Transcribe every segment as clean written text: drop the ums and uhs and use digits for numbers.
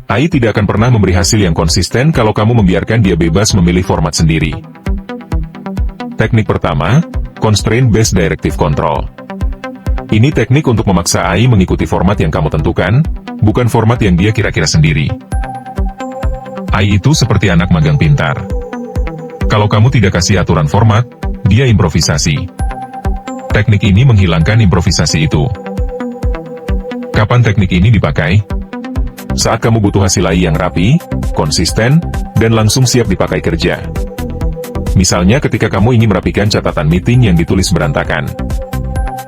AI tidak akan pernah memberi hasil yang konsisten kalau kamu membiarkan dia bebas memilih format sendiri. Teknik pertama, Constraint Based Directive Control. Ini teknik untuk memaksa AI mengikuti format yang kamu tentukan, bukan format yang dia kira-kira sendiri. AI itu seperti anak magang pintar. Kalau kamu tidak kasih aturan format, dia improvisasi. Teknik ini menghilangkan improvisasi itu. Kapan teknik ini dipakai? Saat kamu butuh hasil AI yang rapi, konsisten, dan langsung siap dipakai kerja. Misalnya ketika kamu ingin merapikan catatan meeting yang ditulis berantakan.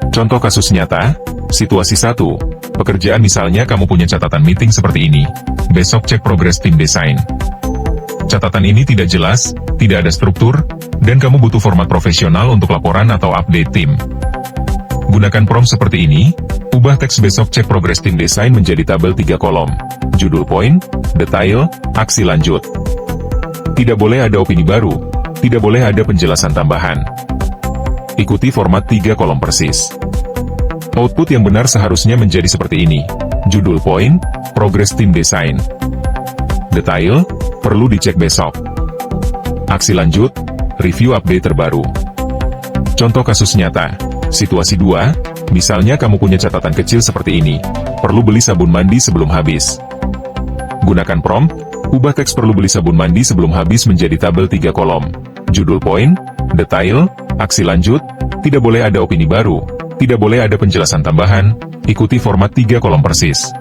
Contoh kasus nyata, situasi 1, pekerjaan misalnya kamu punya catatan meeting seperti ini, besok cek progres tim desain. Catatan ini tidak jelas, tidak ada struktur, dan kamu butuh format profesional untuk laporan atau update tim. Gunakan prompt seperti ini, ubah teks besok cek progres tim desain menjadi tabel 3 kolom, judul poin, detail, aksi lanjut. Tidak boleh ada opini baru, tidak boleh ada penjelasan tambahan. Ikuti format 3 kolom persis. Output yang benar seharusnya menjadi seperti ini, judul poin, progres tim desain. Detail, perlu dicek besok. Aksi lanjut, review update terbaru. Contoh kasus nyata, situasi 2, misalnya kamu punya catatan kecil seperti ini, perlu beli sabun mandi sebelum habis. Gunakan prompt, ubah teks perlu beli sabun mandi sebelum habis menjadi tabel 3 kolom, judul poin, detail, aksi lanjut, tidak boleh ada opini baru, tidak boleh ada penjelasan tambahan, ikuti format 3 kolom persis.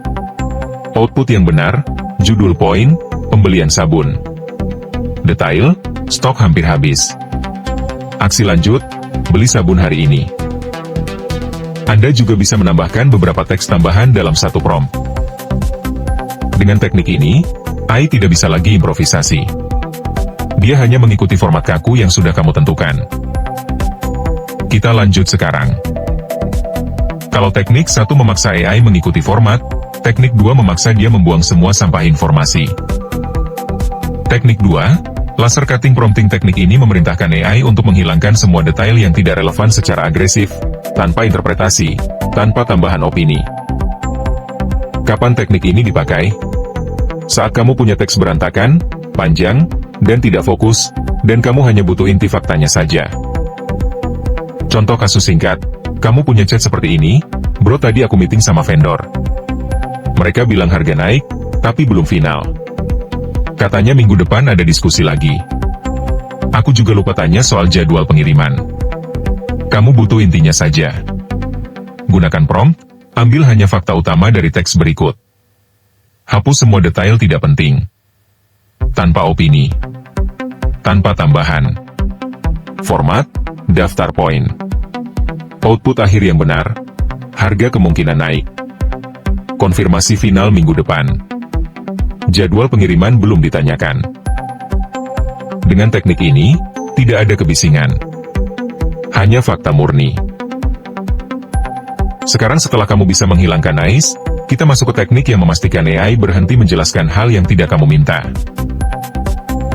Output yang benar, judul poin, pembelian sabun. Detail, stok hampir habis. Aksi lanjut, beli sabun hari ini. Anda juga bisa menambahkan beberapa teks tambahan dalam satu prompt. Dengan teknik ini, AI tidak bisa lagi improvisasi. Dia hanya mengikuti format kaku yang sudah kamu tentukan. Kita lanjut sekarang. Kalau teknik 1 memaksa AI mengikuti format, teknik 2 memaksa dia membuang semua sampah informasi. Teknik 2, laser cutting prompting. Teknik ini memerintahkan AI untuk menghilangkan semua detail yang tidak relevan secara agresif, tanpa interpretasi, tanpa tambahan opini. Kapan teknik ini dipakai? Saat kamu punya teks berantakan, panjang, dan tidak fokus, dan kamu hanya butuh inti faktanya saja. Contoh kasus singkat, kamu punya chat seperti ini, bro tadi aku meeting sama vendor. Mereka bilang harga naik, tapi belum final. Katanya minggu depan ada diskusi lagi. Aku juga lupa tanya soal jadwal pengiriman. Kamu butuh intinya saja. Gunakan prompt, ambil hanya fakta utama dari teks berikut. Hapus semua detail tidak penting. Tanpa opini. Tanpa tambahan. Format, daftar poin. Output akhir yang benar. Harga kemungkinan naik. Konfirmasi final minggu depan. Jadwal pengiriman belum ditanyakan. Dengan teknik ini, tidak ada kebisingan. Hanya fakta murni. Sekarang setelah kamu bisa menghilangkan noise, kita masuk ke teknik yang memastikan AI berhenti menjelaskan hal yang tidak kamu minta.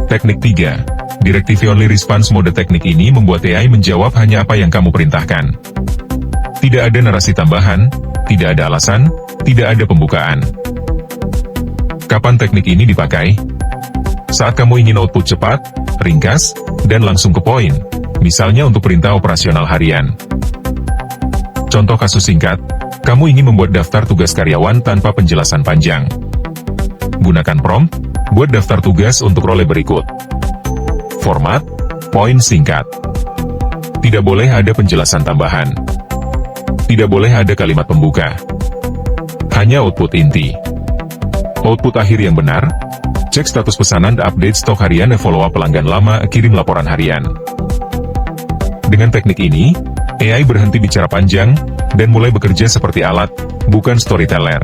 Teknik 3. Directive Only Response Mode. Teknik ini membuat AI menjawab hanya apa yang kamu perintahkan. Tidak ada narasi tambahan, tidak ada alasan, tidak ada pembukaan. Kapan teknik ini dipakai? Saat kamu ingin output cepat, ringkas, dan langsung ke poin, misalnya untuk perintah operasional harian. Contoh kasus singkat, kamu ingin membuat daftar tugas karyawan tanpa penjelasan panjang. Gunakan prompt, buat daftar tugas untuk role berikut. Format, poin singkat. Tidak boleh ada penjelasan tambahan. Tidak boleh ada kalimat pembuka. Hanya output inti. Output akhir yang benar, cek status pesanan, update stok harian, follow-up pelanggan lama, kirim laporan harian. Dengan teknik ini, AI berhenti bicara panjang, dan mulai bekerja seperti alat, bukan storyteller.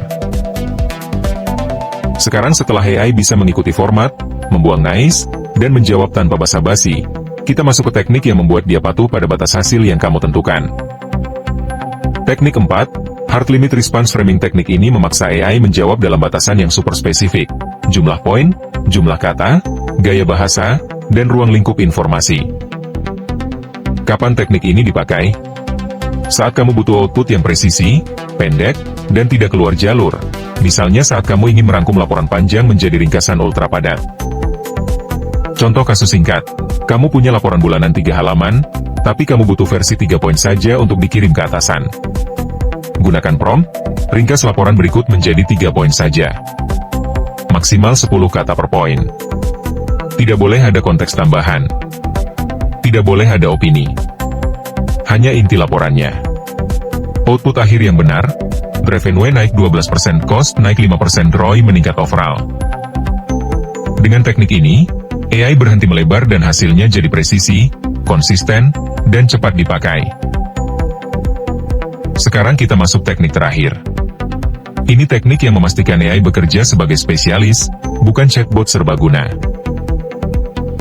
Sekarang setelah AI bisa mengikuti format, membuang noise, dan menjawab tanpa basa-basi, kita masuk ke teknik yang membuat dia patuh pada batas hasil yang kamu tentukan. Teknik 4, Hard Limit Response Framing. Teknik ini memaksa AI menjawab dalam batasan yang super spesifik, jumlah poin, jumlah kata, gaya bahasa, dan ruang lingkup informasi. Kapan teknik ini dipakai? Saat kamu butuh output yang presisi, pendek, dan tidak keluar jalur, Misalnya saat kamu ingin merangkum laporan panjang menjadi ringkasan ultra padat. Contoh kasus singkat, kamu punya laporan bulanan 3 halaman, tapi kamu butuh versi 3 poin saja untuk dikirim ke atasan. Gunakan prompt, ringkas laporan berikut menjadi 3 poin saja. Maksimal 10 kata per poin. Tidak boleh ada konteks tambahan. Tidak boleh ada opini. Hanya inti laporannya. Output akhir yang benar, revenue naik 12%, cost naik 5%, ROI meningkat overall. Dengan teknik ini, AI berhenti melebar dan hasilnya jadi presisi, konsisten, dan cepat dipakai. Sekarang kita masuk teknik terakhir. Ini teknik yang memastikan AI bekerja sebagai spesialis, bukan chatbot serbaguna.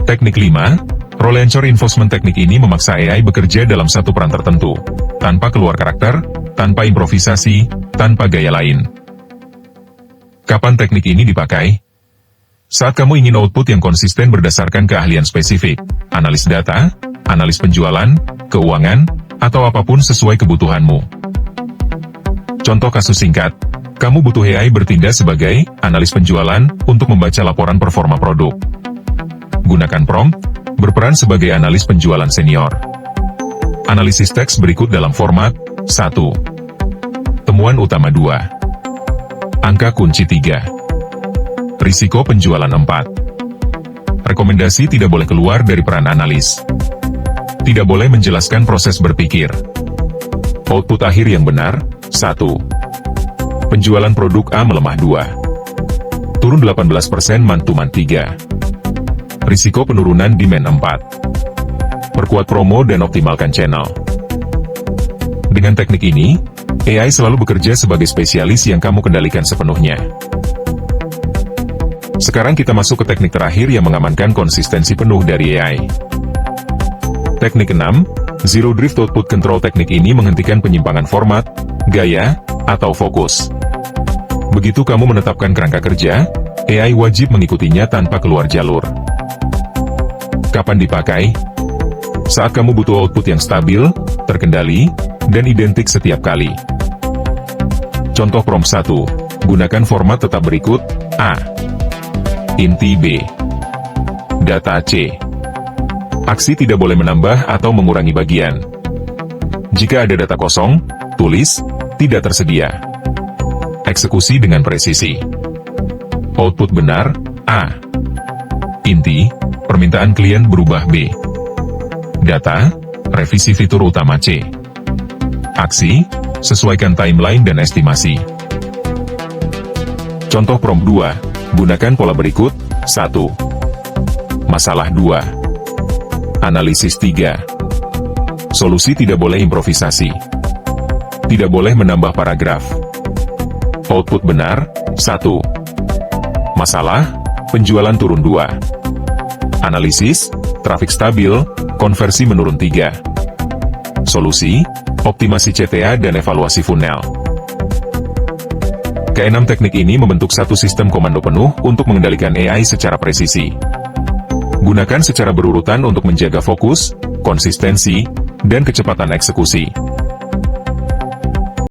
Teknik 5, role anchor enforcement. Teknik ini memaksa AI bekerja dalam satu peran tertentu, tanpa keluar karakter, tanpa improvisasi, tanpa gaya lain. Kapan teknik ini dipakai? Saat kamu ingin output yang konsisten berdasarkan keahlian spesifik, analis data, analis penjualan, keuangan, atau apapun sesuai kebutuhanmu. Contoh kasus singkat, kamu butuh AI bertindak sebagai analis penjualan untuk membaca laporan performa produk. Gunakan prompt, berperan sebagai analis penjualan senior. Analisis teks berikut dalam format 1. Temuan utama 2. Angka kunci 3. Risiko penjualan 4. Rekomendasi tidak boleh keluar dari peran analis. Tidak boleh menjelaskan proses berpikir. Output akhir yang benar, 1. Penjualan produk A melemah 2. Turun 18% month-to-month 3. Risiko penurunan demand 4. Perkuat promo dan optimalkan channel. Dengan teknik ini, AI selalu bekerja sebagai spesialis yang kamu kendalikan sepenuhnya. Sekarang kita masuk ke teknik terakhir yang mengamankan konsistensi penuh dari AI. Teknik 6, Zero Drift Output Control. Teknik ini menghentikan penyimpangan format, gaya, atau fokus. Begitu kamu menetapkan kerangka kerja, AI wajib mengikutinya tanpa keluar jalur. Kapan dipakai? Saat kamu butuh output yang stabil, terkendali, dan identik setiap kali. Contoh prompt 1. Gunakan format tetap berikut, A. Inti B. Data C. Aksi tidak boleh menambah atau mengurangi bagian. Jika ada data kosong, tulis, tidak tersedia. Eksekusi dengan presisi. Output benar, A. Inti, permintaan klien berubah B. Data, revisi fitur utama C. Aksi, sesuaikan timeline dan estimasi. Contoh prompt 2. Gunakan pola berikut, 1. Masalah 2. Analisis 3. Solusi tidak boleh improvisasi. Tidak boleh menambah paragraf. Output benar, 1. Masalah, penjualan turun 2. Analisis, trafik stabil, konversi menurun 3. Solusi, optimasi CTA dan evaluasi funnel. Keenam teknik ini membentuk satu sistem komando penuh untuk mengendalikan AI secara presisi. Gunakan secara berurutan untuk menjaga fokus, konsistensi, dan kecepatan eksekusi.